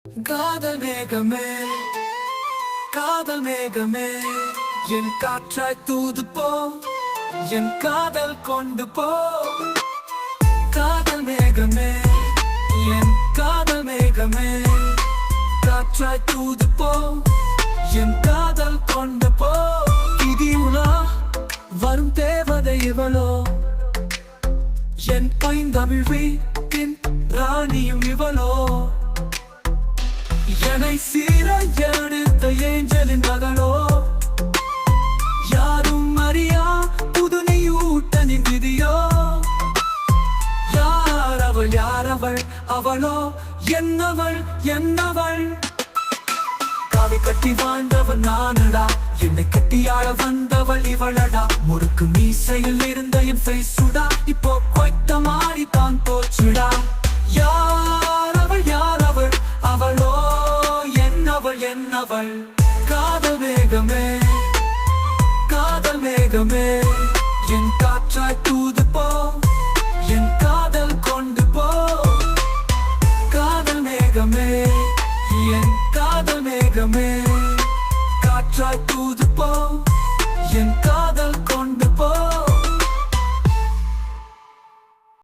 காதல் மேகமே காதல் மேகமே என் காற்றாய் தூது போ என் காதல் கொண்டு போ காதல் மேகமே என் காதல் மேகமே காற்றாய் தூது போ என் காதல் கொண்டு போ இதியுலா வரும் தேவதை இவளோ என் பைந்தமிழ் வீட்டின் ராணியும் இவளோ என்னை சீராய் எடுத்த ஏஞ்சலின் மகளோ யாரும் அறியா புதுனியூட்டனின் விதியோ யாரவள் அவளோ என்னவள் காவி கட்டி வாழ்ந்தவன் நானடா என்னை கட்டியாழ வந்தவள் இவளடா முறுக்கு மீசையில் இருந்த என் ஃபேஸுடா இப்போ கொய்த்த மாறி தான் போச்சுடா யாரவள் அவளோ என்னவள் காதல் மேகமே என் காற்றாய் தூது போ என் காதல் கொண்டு போ காதல் மேகமே என் காதல் மேகமே காற்றாய் தூது போ என் காதல்